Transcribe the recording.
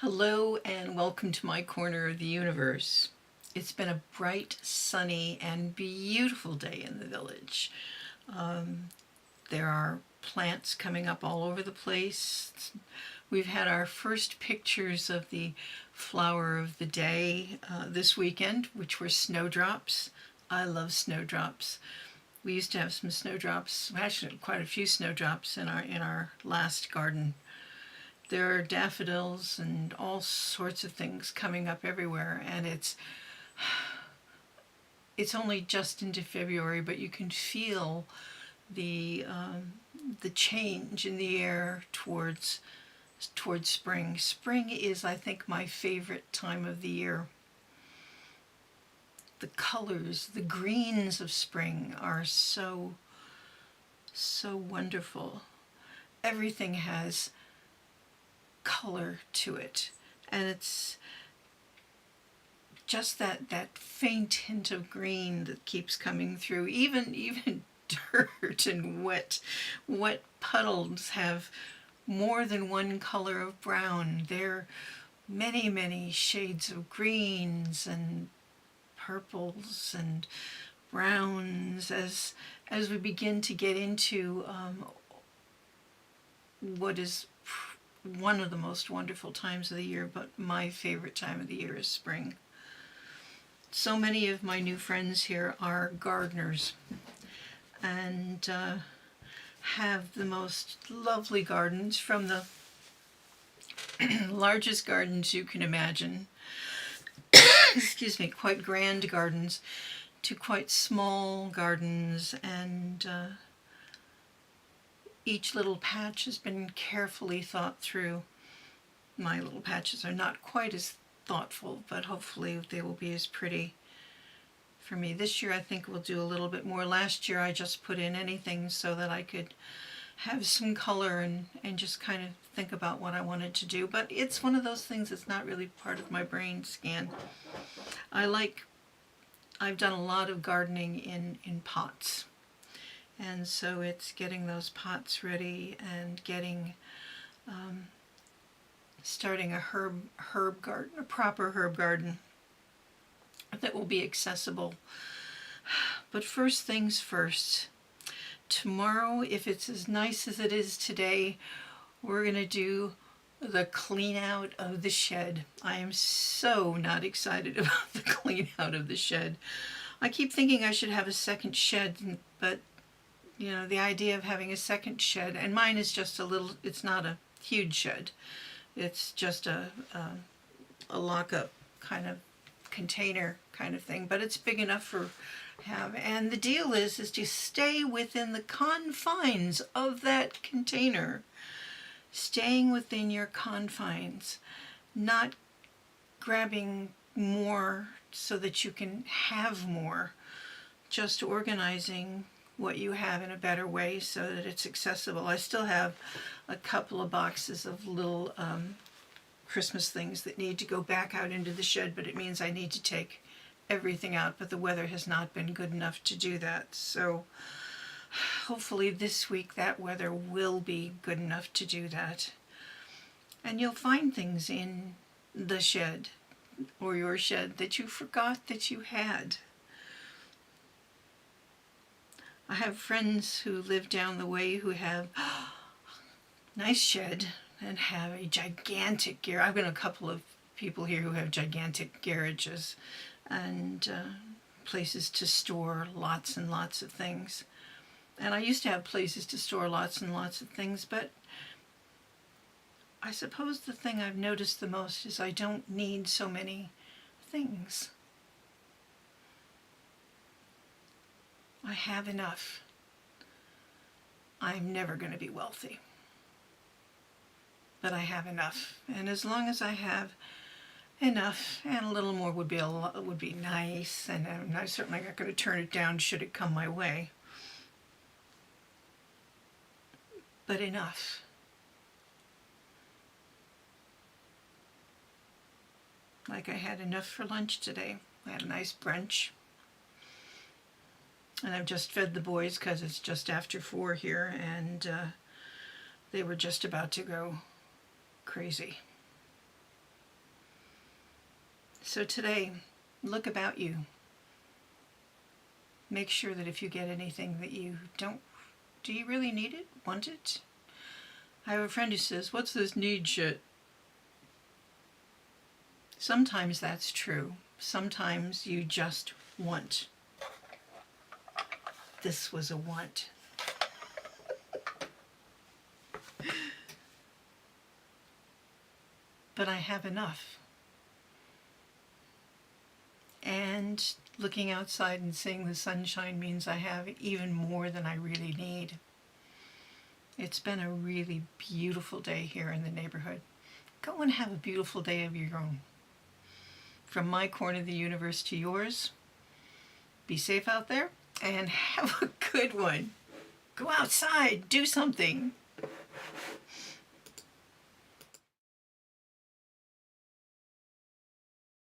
Hello and welcome to my corner of the universe. It's been a bright, sunny, and beautiful day in the village. There are plants coming up all over the place. We've had our first pictures of the flower of the day this weekend, which were snowdrops. I love snowdrops. We used to have some snowdrops, actually quite a few snowdrops in our last garden. There are daffodils and all sorts of things coming up everywhere, and it's only just into February, but you can feel the change in the air towards spring. Spring is, I think, my favorite time of the year. The colors, the greens of spring are so wonderful. Everything has color to it, and it's just that faint hint of green that keeps coming through. Even dirt and wet puddles have more than one color of brown. There are many shades of greens and purples and browns as we begin to get into what is one of the most wonderful times of the year, but my favorite time of the year is spring. So many of my new friends here are gardeners and have the most lovely gardens, from the largest gardens you can imagine, excuse me, quite grand gardens, to quite small gardens, and each little patch has been carefully thought through. My little patches are not quite as thoughtful, but hopefully they will be as pretty for me. This year I think we'll do a little bit more. Last year I just put in anything so that I could have some color and just kind of think about what I wanted to do. But it's one of those things that's not really part of my brain scan. I've done a lot of gardening in pots. And so it's getting those pots ready and getting starting a herb garden, a proper herb garden that will be accessible. But first things first, tomorrow, if it's as nice as it is today, we're going to do the clean out of the shed. I am so not excited about the clean out of the shed. I keep thinking I should have a second shed, but you know, the idea of having a second shed, and mine is just a little, it's not a huge shed. It's just a lock-up kind of container kind of thing, but it's big enough for have. And the deal is to stay within the confines of that container, staying within your confines, not grabbing more so that you can have more, just organizing what you have in a better way so that it's accessible. I still have a couple of boxes of little Christmas things that need to go back out into the shed, but it means I need to take everything out, but the weather has not been good enough to do that. So hopefully this week that weather will be good enough to do that. And you'll find things in the shed or your shed that you forgot that you had. I have friends who live down the way who have nice shed and have a gigantic garage. I've got a couple of people here who have gigantic garages and places to store lots and lots of things. And I used to have places to store lots and lots of things, but I suppose the thing I've noticed the most is I don't need so many things. I have enough. I'm never going to be wealthy, but I have enough. And as long as I have enough, and a little more would be nice, and I'm certainly not going to turn it down should it come my way. But enough. Like I had enough for lunch today. I had a nice brunch. And I've just fed the boys because it's just after 4 here, and they were just about to go crazy. So today, look about you. Make sure that if you get anything that you don't, do you really need it? Want it? I have a friend who says, "What's this need shit?" Sometimes that's true. Sometimes you just want. This was a want. But I have enough. And looking outside and seeing the sunshine means I have even more than I really need. It's been a really beautiful day here in the neighborhood. Go and have a beautiful day of your own. From my corner of the universe to yours, be safe out there and have a good one. Go outside, do something.